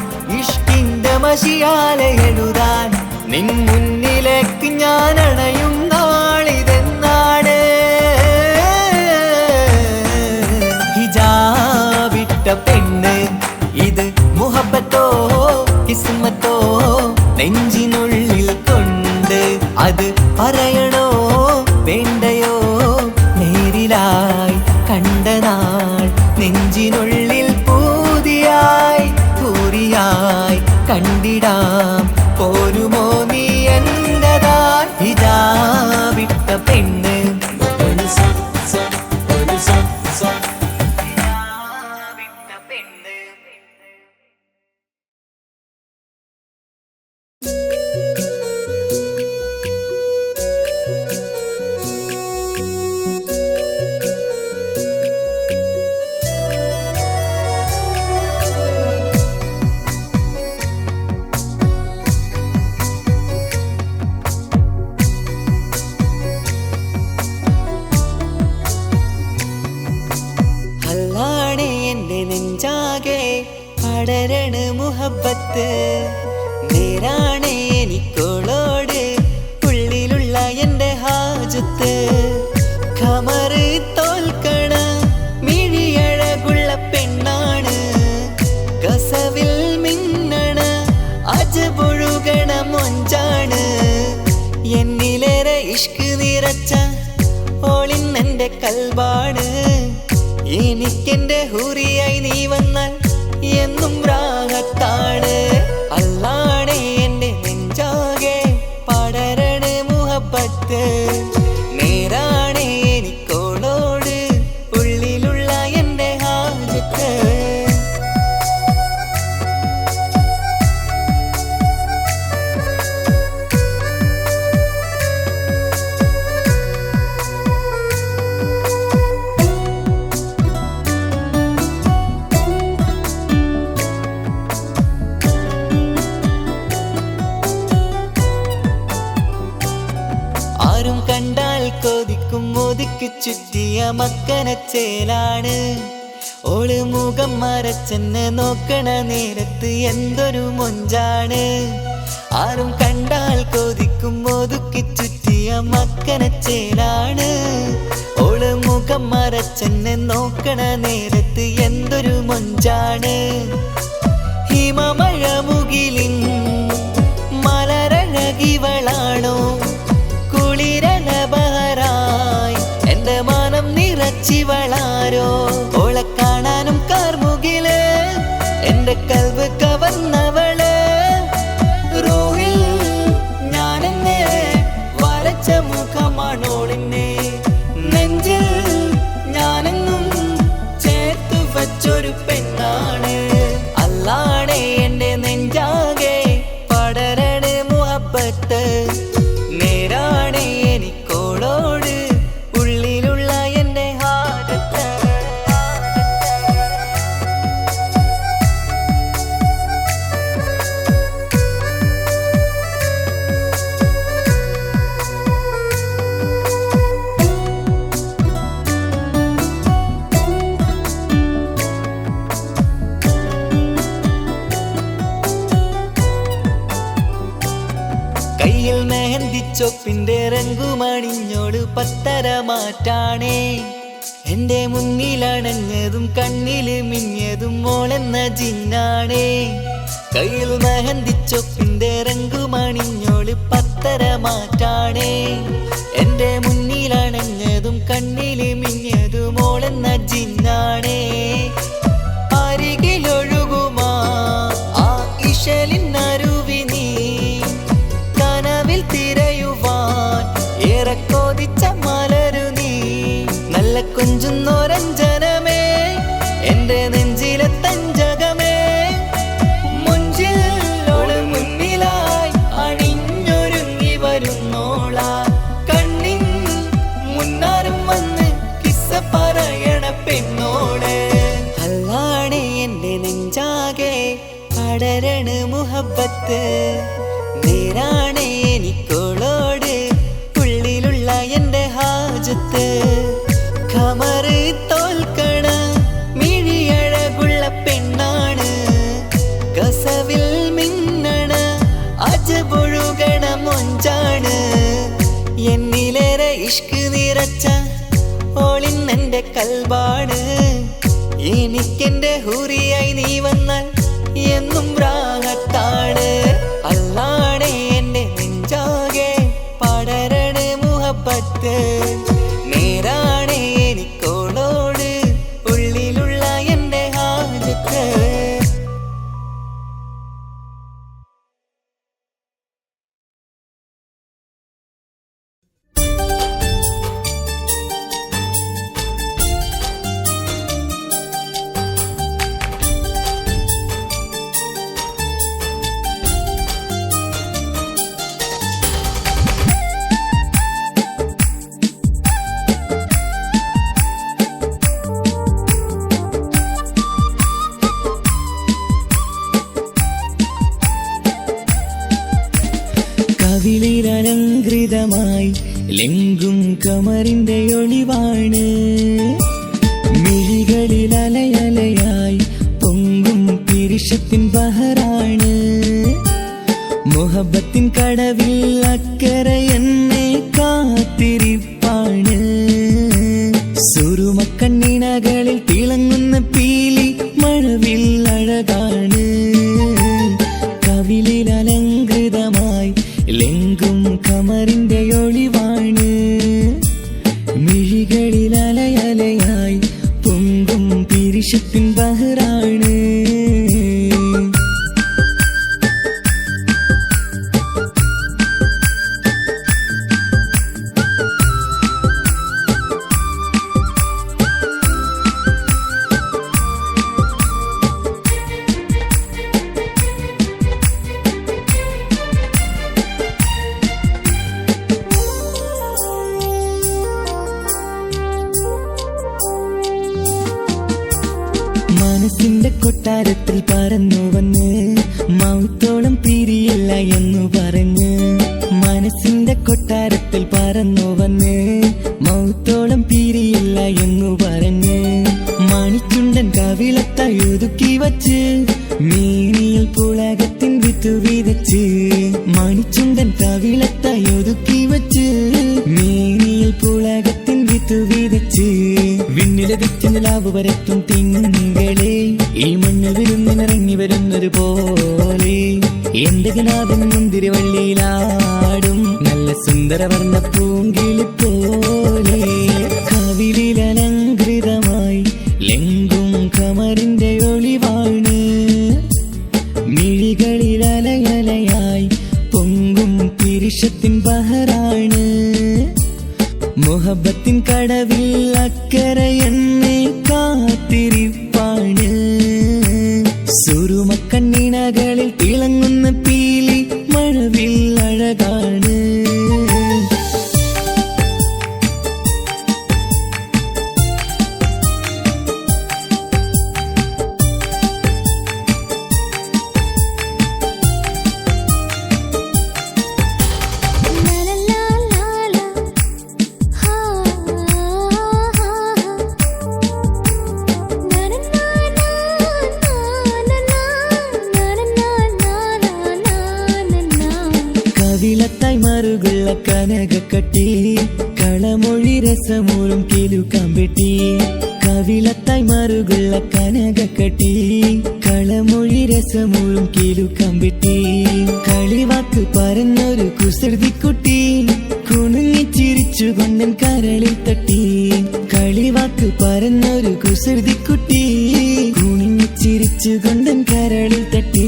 ഇഷ്കിന്റെ മഷിയാലെ എഴുതാൻ നിൻ മുന്നിലേക്ക് ഞാൻ അണയും നാളിതെന്നാണ്. ഹിജാബിട്ട പെണ്ണ് ഇത് മുഹബത്തോ കിസ്മത്തോ നെഞ്ചിനുള്ളിൽ കൊണ്ട് അത് പറയണോ വേണ്ടയോ നേരിലായി കണ്ട നാൾ നെഞ്ചിനുള്ളിൽ പൂതിയായി പൂരിയായി കണ്ടിടാം പോരുമോ നീ എന്റതാ. ഹിജാബിട്ട പെണ്ണ് നെഞ്ചാകെ പടരണ മുഹബത്ത് നേരാണ് എനിക്കോളോട് ഉള്ളിലുള്ള എൻ്റെ ഹാജത്ത്. ഖമറ് തോൽക്കണ മിഴിയഴകുള്ള പെണ്ണാണ്. കസവിൽ മിന്നണ അജപൊഴുകണ മൊഞ്ചാണ്. എന്നിലേറെ ഇഷ്ക് നിറച്ച ഓളിന്നെൻ്റെ കൽബാണ്. എനിക്കെന്റെ ഹൂറിയായി നീ വന്നാൽ എന്നും രാഗത്താണ്. അല്ലാണേ എൻ്റെ നെഞ്ചാകെ പടരണ മുഹബത്ത് നേരാണേ എനിക്കോളോട് ഉള്ളിലുള്ള എൻ്റെ ഹാജത്ത്. കണ്ടാൽ കൊതിക്കും ഒതുക്കി ചുറ്റിയ മക്കനച്ചേലാണ്. ഓള് മുഖം മറച്ചെന്നെ നോക്കണ നേരത്ത് എന്തൊരു മൊഞ്ചാണ്. ആരും കണ്ടാൽ കൊതിക്കും ഒതുക്കി ചുറ്റിയ മക്കനച്ചേലാണ്. ഓള് മുഖം മറച്ചെന്നെ നോക്കണ നേരത്ത് എന്തൊരു മൊഞ്ചാണ്. ഹിമമഴ മുകിലിൻ മലരഴകിവളാണോ കുളിരലബഹരായി എൻ്റെ മാനം നിറച്ചിവളാരോ. ഓളെ കാണാനും കാർമുകില് എൻ്റെ കൽവ് കവർന്നവള്. റൂഹിൽ ഞാനെന്നെ വരച്ച മുഖമാണോളിന്നെ. നെഞ്ചിൽ ഞാനെന്നും ചേർത്തു വച്ചൊരു പെണ്ണാണ്. അല്ലാണേ എൻ്റെ നെഞ്ചാകെ പടരണ മുഹബത്ത് നേരാണേ എനിക്കോളോട് ഉള്ളിലുള്ള എൻ്റെ ഹാജത്ത്. ചൊപ്പിന്റെ രംഗുമണിഞ്ഞോട് പത്തര മാറ്റാണേ എന്റെ മുന്നിലണഞ്ഞതും കണ്ണില് മിഞ്ഞതും മോളെന്ന ജിന്നാണേ കയ്യിൽ മെഹന്തി ചൊപ്പിന്റെ രംഗുമണിഞ്ഞോട് പത്തര മാറ്റാണേ എന്റെ മുന്നിലണഞ്ഞതും കണ്ണില് മിഞ്ഞതും മോളെന്ന ജിന്നാണേ അരികിലൊഴുകുമാ ആ ഇശലിനരുവി നീ കനവിൽ തിരയുവാൻ ഏറെ കൊതിച്ച മലരു നീ നല്ല കൊഞ്ചുന്നോരഞ്ജനമേ എന്റെ നെഞ്ചിലെ തഞ്ചകമേ മുഞ്ചിലോട് മുന്നിലായി അണിഞ്ഞൊരുങ്ങി വരുന്നോളാ കണ്ണിൻ മുന്നാരും വന്ന് കിസ്സ പറയണ പെണ്ണോട് അല്ലാണേ എന്റെ നെഞ്ചാകെ പടരണ മുഹബത്ത് നേരാണേ എനിക്കോളോട് ഉള്ളിലുള്ള എന്റെ ഹാജത്ത് ഖമറ് തോൽക്കണ മിഴിയഴകുള്ള പെണ്ണാണ് കസവിൽ മിന്നണ അജബൊഴുകണ മൊഞ്ചാണ് എന്നിലേറെ ഇഷ്ക് നിറച്ച ഓളിന്നെന്റെ കൽബാണ് എനിക്കെന്റെ ഹുറിയായി നീ വന്നാൽ എന്നും രാഗത്താണ് അല്ലാണേ എന്റെ നെഞ്ചാകെ പടരണ മുഹബത്ത് നേരാണേ എനിക്കോളോട് ഉള്ളിലുള്ള എന്റെ ഹാജത്ത് കവിളിലലങ്കൃതമായി ലെങ്കും കമറിന്റെ ഒളിവാണ് മിഴികളിൽ അലയലയായി പൊങ്കും പിരിശത്തിൻ ബഹറാണ് മുഹബത്തിൻ കടവിൽ അക്കരെ എന്നെ കാത്തിരിപ്പാണ് സുറുമക്കണ്ണിണകളിൽ തിളങ്ങുന്ന പീലി മഴവിൽ അഴകാണ് കവിളിൽ അലങ്കൃതമായി ലെങ്കും കമറിന്റെ ഒളിവാണ് മിഴികളിൽ അലയലയായി പൊങ്കും പിരിശത്തിൻ ബഹറാണ് മനസ്സിന്റെ കൊട്ടാരത്തിൽ പറന്നു വന്ന് മൗത്തോളം പിരിയില്ല എന്നു പറഞ്ഞ് മനസ്സിന്റെ കൊട്ടാരത്തിൽ പറന്നു വന്ന് മൗത്തോളം പിരിയില്ല എന്നു പറഞ്ഞ് മണിച്ചുണ്ടൻ കവിളത്തായി ഒതുക്കി വച്ച് മേനിയിൽ പുളകത്തിൻ വിത്തു വിതച്ച് മണിച്ചുണ്ടൻ കവിളത്തായി ഒതുക്കി വച്ച് മേനിയിൽ പുളകത്തിൻ വിത്തു വിതച്ച് വിണ്ണിലതിച്ച് നിലാവ് വരത്തും തിങ്കളെ ഈ മണ്ണിൽ വിരുന്നിനിറങ്ങി വരുന്നൊരു പോലെ എന്റെ ഗനാഥൻ മുന്തിരിവള്ളിയിലാടും നല്ല സുന്ദരവർണ്ണ പൂങ്കിളി പോലെ കവിളിലലങ്കൃതമായി ലെങ്കും കമറിന്റെ ഒളിവാണ് മിഴികളിൽ അലയലയായി പൊങ്കും പിരിശത്തിൻ ബഹറാണ് മുഹബത്തിൻ കടവിൽ അക്കരെ എന്നെ കാത്തിരിപ്പാണ് സുറുമക്കണ്ണിണകളിൽ തിളങ്ങുന്ന പീലി മഴവിൽ അഴകാണ് രസമൂറും കിലുക്കാമ്പെട്ടി കവിളത്തായി മറുകുള്ള കനകക്കട്ടി കളമൊഴി രസമൂറും കിലുക്കാമ്പെട്ടി കളിവാക്ക് പറഞ്ഞൊരു കുസൃതിക്കുട്ടി കുണുങ്ങി ചിരിച്ചുകൊണ്ടൻ കരളിൽ തട്ടി കളിവാക്ക് പറഞ്ഞൊരു കുസൃതിക്കുട്ടി കുണുങ്ങി ചിരിച്ചുകൊണ്ടൻ കരളിൽ തട്ടി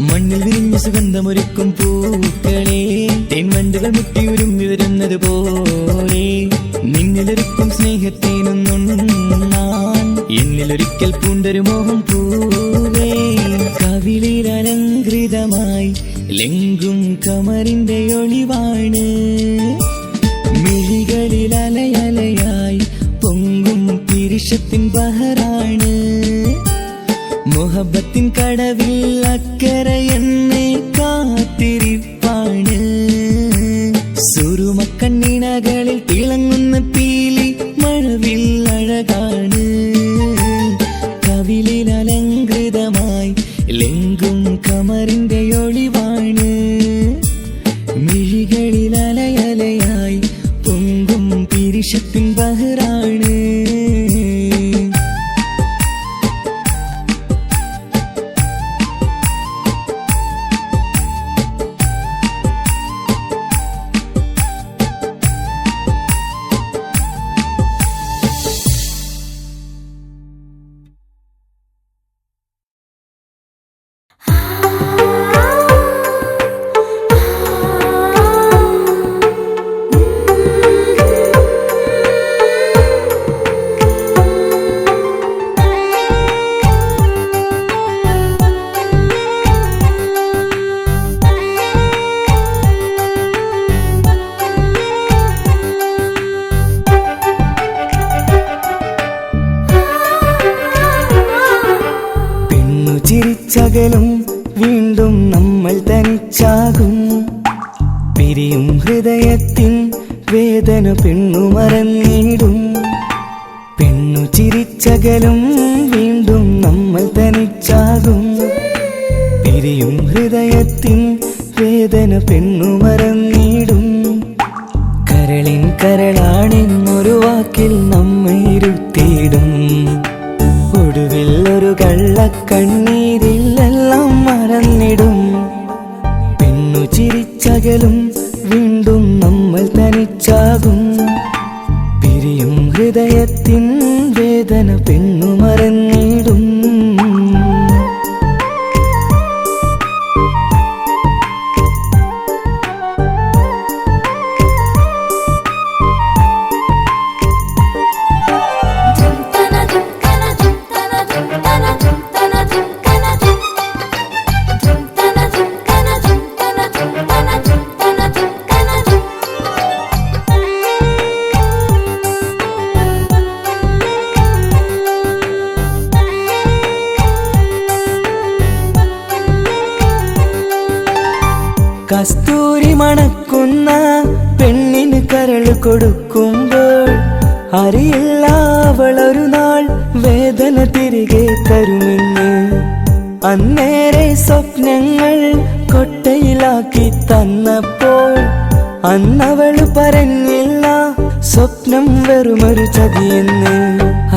മണ്ണിൽ വിരിഞ്ഞ സുഗന്ധമൊരുക്കും പൂക്കളെ തേൻവണ്ടുകൾ മുട്ടി ഉരുമ്പി വരുന്നത് പോലെ നിന്നിലൊരുക്കും സ്നേഹത്തേനൊന്നുണ്ണാൻ എന്നിലൊരിക്കൽ പൂണ്ടൊരു മോഹം പൂവേ കവിളിൽ അലങ്കൃതമായി ലെങ്കും കമറിന്റെ ഒളിവാണ് മിഴികളിൽ അലയലയായി പൊങ്കും പിരിശത്തിൻ ബഹറാണ് മുഹബത്തിൻ കടവിൽ അക്കരെ എന്നെ കാത്തിരിപ്പാണ് സുറുമക്കണ്ണിണകളിൽ തിളങ്ങുന്ന പീലി മഴവിൽ അഴകാണ് കവിളിൽ അലങ്കൃതമായി ലെങ്കും കമറിന്റെ ഒളിവാണ് മിഴികളിൽ അലയലയായി പൊങ്കും പിരിശത്തിൻ ബഹറാണ് ചിരിച്ചകലും വീണ്ടും നമ്മൾ തനിച്ചാകും പിരിയും ഹൃദയത്തിൻ വേദന പെണ്ണു മറന്നിടും പെണ്ണു ചിരിച്ചകലും വീണ്ടും നമ്മൾ തനിച്ചാകും പിരിയും ഹൃദയത്തിൻ വേദന പെണ്ണു മറന്നിടും കരളിൻ കരളാണെന്നൊരു വാക്കിൽ നമ്മെ ഇരുത്തിയിടും ഒടുവിൽ ഒരു കള്ളക്കണ്ണീരിലെല്ലാം മറന്നിടും പെണ്ണു ചിരിച്ചകലും വീണ്ടും നമ്മൾ തനിച്ചാകും പിരിയും ഹൃദയത്തിൻ വേദന പെണ്ണു മറന്നിടും കസ്തൂരി മണക്കുന്ന പെണ്ണിന് കരൾ കൊടുക്കുമ്പോൾ അറിയില്ല അവളൊരു നാൾ വേദന തിരികെ തരുമെന്ന് അന്നേരെ സ്വപ്നങ്ങൾ കൊട്ടയിലാക്കി തന്നപ്പോൾ അന്നവള് പറഞ്ഞില്ല സ്വപ്നം വെറുമൊരു ചതിയെന്ന്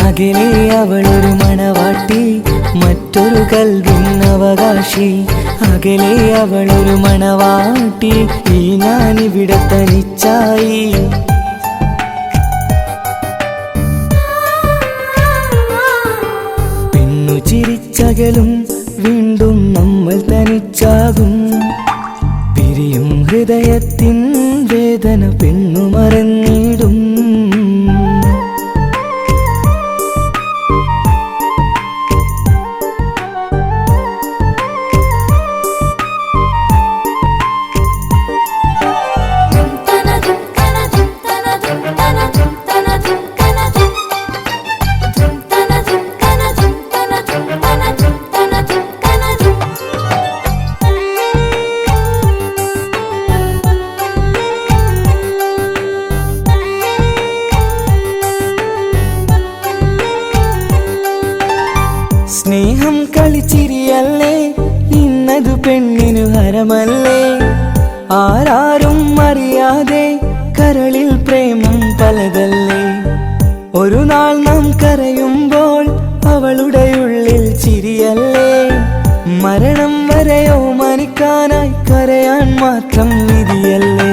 അകലെ അവളൊരു മണവാട്ടി മറ്റൊരു കൽവിൻ അവകാശി അകലെ അവളൊരു മണവാട്ടി ഈ ഞാനിവിടെ തനിച്ചായി പെണ്ണു ചിരിച്ചകലും വീണ്ടും നമ്മൾ തനിച്ചാകും പിരിയും ഹൃദയത്തിൻ വേദന പെണ്ണു മറന്നിടും സ്നേഹം കളിച്ചിരിയല്ലേ ഇന്നതു പെണ്ണിനു ഹരമല്ലേ ആരാരും അറിയാതെ കരളിൽ പ്രേമം പലതല്ലേ ഒരു നാൾ നാം കരയുമ്പോൾ അവളുടെ ഉള്ളിൽ ചിരിയല്ലേ. മരണം വരെയോ മനിക്കാനായി കരയാൻ മാത്രം വിധിയല്ലേ.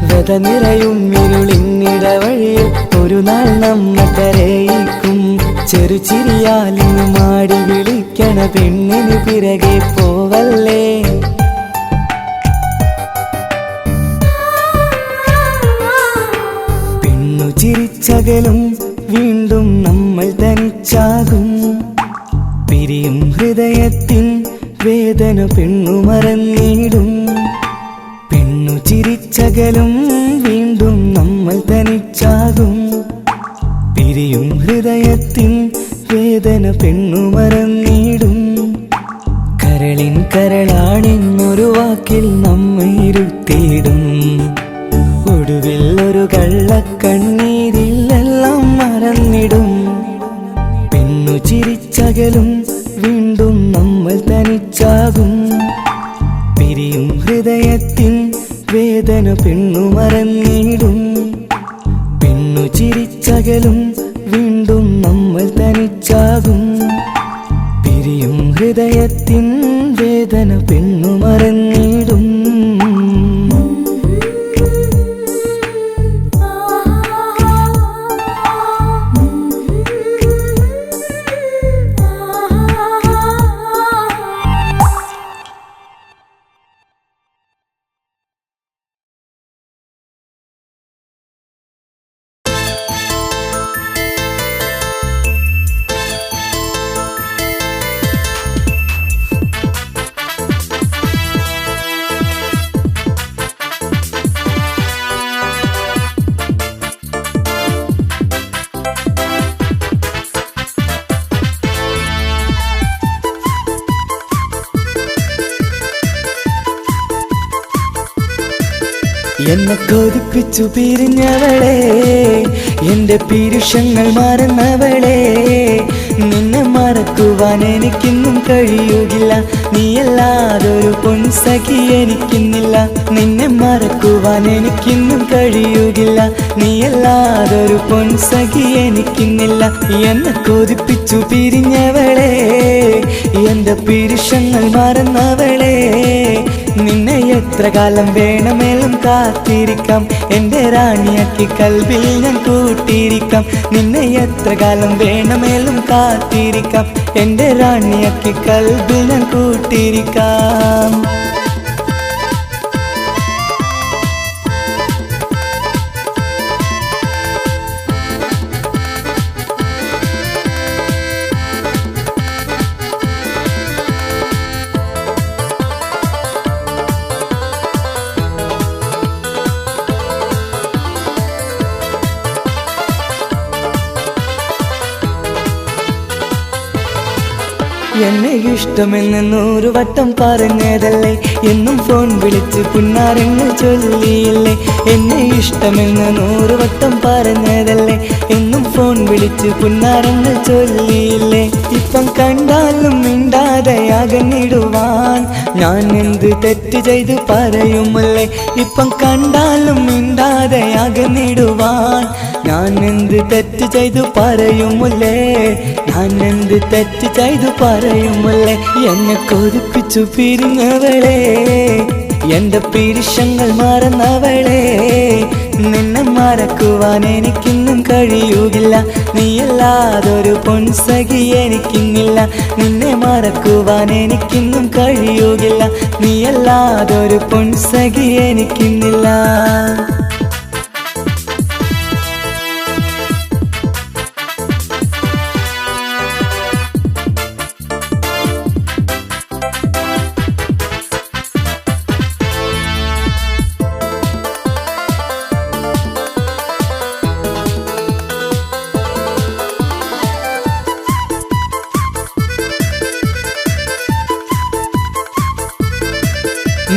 വ്യത നിറയും ഇരുളിന്നിടവഴിയിൽ ഒരു നാൾ നമ്മ കരയിക്കും. ചെറുചിരിയാലിന് മാടി വിളിക്കണ പെണ്ണിന് പിറകെ പോവല്ലേ. പെണ്ണു ചിരിച്ചകലും വീണ്ടും നമ്മൾ തനിച്ചാകും. പിരിയും ഹൃദയത്തിൻ വേദന പെണ്ണു മറന്നിടും. പെണ്ണു ചിരിച്ചകലും വീണ്ടും നമ്മൾ തനിച്ചാകും. പിരിയും ഹൃദയത്തിൻ വേദന പെണ്ണു മറന്നിടും. കരളിൻ കരളാണെന്നൊരു വാക്കിൽ നമ്മെ ഇരുത്തിയിടും. ഒടുവിൽ ഒരു കള്ളക്കണ്ണീരിൽ എല്ലാം മറന്നിടും. പെണ്ണു ചിരിച്ചകലും വീണ്ടും നമ്മൾ തനിച്ചാകും. പിരിയും ഹൃദയത്തിൻ വേദന പെണ്ണു മറന്നിടും. പെണ്ണു ചിരിച്ചകലും വീണ്ടും നമ്മൾ തനിച്ചാകും. പിരിയും ഹൃദയത്തിൻ വേദന പെണ്ണു മറന്നിടും. എന്നെ കൊതിപ്പിച്ചു പിരിഞ്ഞവളെ, എന്റെ പീരുഷങ്ങൾ മറന്നവളെ. നിന്നെ മറക്കുവാൻ എനിക്കിന്നും കഴിയുകില്ല. നീയല്ലാതൊരു പൊൻസഖി എനിക്കിന്നില്ല. നിന്നെ മറക്കുവാൻ എനിക്കിന്നും കഴിയുകില്ല. നീയല്ലാതൊരു പൊൻസഖി എനിക്കിന്നില്ല. എന്നെ കൊതിപ്പിച്ചു പിരിഞ്ഞവളെ, എന്റെ പീരുഷങ്ങൾ മറന്നവളെ. നിന്നെ എത്ര കാലം വേണമെങ്കിലും കാത്തിരിക്കാം. എന്റെ റാണിയാക്കി കൽവിൽ ഞാൻ കൂട്ടിയിരിക്കാം. നിന്നെ എത്ര കാലം വേണമെങ്കിലും കാത്തിരിക്കാം. എന്റെ റാണിയാക്കി കൽവിൽ ഞാൻ കൂട്ടിയിരിക്കാം. എന്നെ ഇഷ്ടമെന്ന് 100 വട്ടം പറഞ്ഞതല്ലേ. എന്നും ഫോൺ വിളിച്ച് പുന്നാരങ്ങൾ ചൊല്ലിയില്ലേ. എന്നെ ഇഷ്ടമെന്ന് 100 വട്ടം പറഞ്ഞതല്ലേ. എന്നും ഫോൺ വിളിച്ച് പുന്നാരങ്ങൾ ചൊല്ലിയില്ലേ. ഇപ്പം കണ്ടാലും മിണ്ടാതെ അകന്നിടുവാൻ ഞാൻ എന്ത് തെറ്റ് ചെയ്ത് പറയുമല്ലേ. ഇപ്പം കണ്ടാലും മിണ്ടാതെ അകന്നിടുവാൻ ഞാൻ എന്ത് തെറ്റ് ചെയ്തു പറയുമല്ലേ. ഞാൻ എന്ത് തെറ്റ് ചെയ്തു പറയുമല്ലേ. എന്നെ കൊതിപ്പിച്ചു പിരിഞ്ഞവളെ, എന്റെ പീരുഷങ്ങൾ മറന്നവളെ. നിന്നെ മറക്കുവാൻ എനിക്കിന്നും കഴിയുകില്ല. നീയല്ലാതൊരു പൊൻസഖി എനിക്കിന്നില്ല. നിന്നെ മറക്കുവാൻ എനിക്കിന്നും കഴിയുകില്ല. നീയല്ലാതൊരു പൊൻസഖി എനിക്കിന്നില്ല.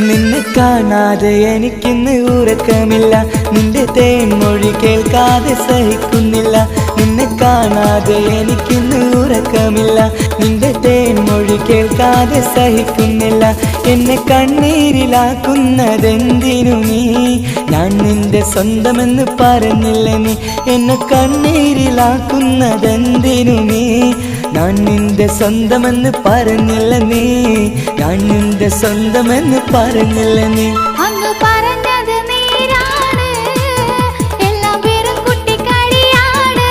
നിന്നെ കാണാതെ എനിക്കിന്ന് ഉറക്കമില്ല. നിന്റെ തേൻമൊഴി കേൾക്കാതെ സഹിക്കുന്നില്ല. നിന്നെ കാണാതെ എനിക്കിന്ന് ഉറക്കമില്ല. നിന്റെ തേൻമൊഴി കേൾക്കാതെ സഹിക്കുന്നില്ല. എന്നെ കണ്ണീരിലാക്കുന്നതെന്തിനു നീ ഞാൻ നിന്റെ സ്വന്തമെന്ന് പറഞ്ഞില്ല നീ എന്നെ കണ്ണീരിലാക്കുന്നതെന്തിനു നീ ഞാൻ നിന്റെ സ്വന്തമെന്ന് പറഞ്ഞില്ല നീ ഞാൻ നിന്റെ സ്വന്തമെന്ന് പറഞ്ഞില്ല നീ അങ്ങ് പറഞ്ഞത് നേരാണ് എല്ലാം വെറും കുട്ടിക്കളിയാണ്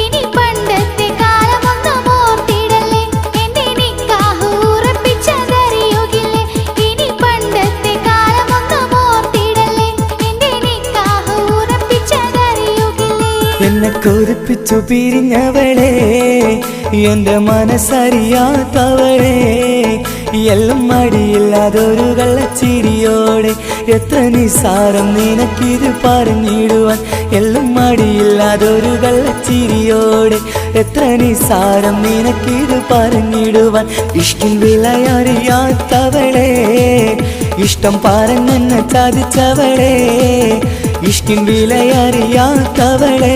ഇനി പണ്ടത്തെ കാലമൊന്നും ഓർത്തിടല്ലേ എന്റെ നിക്കാഹ് ഉറപ്പിച്ചതറിയുകില്ലേ ഇനി പണ്ടത്തെ കാലമൊന്നും ഓർത്തിടല്ലേ എന്റെ നിക്കാഹ് ഉറപ്പിച്ചതറിയുകില്ലേ എന്നെ കൊതിപ്പിച്ചു പിരിഞ്ഞവളെ എന്റെ മനസ്സറിയാത്തവളെ എല്ലാം മടിയില്ലാതൊരു കള്ളച്ചിരിയോടെ എത്ര നിസാരം നിനക്കിത് പറഞ്ഞിടുവാൻ എല്ലാം മടിയില്ലാതൊരു കള്ളച്ചിരിയോടെ എത്ര നിസാരം നിനക്കിത് പറഞ്ഞിടുവാൻ ഇഷ്കിൻ വിലയറിയാത്തവളെ ഇഷ്ടം പറഞ്ഞെന്നെ ചതിച്ചവളെ ഇഷ്കിൻ വിലയറിയാത്തവളെ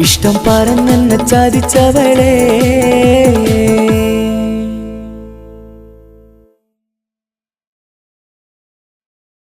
ഇഷ്ടം പറഞ്ഞെന്നെ ചതിച്ചവളെ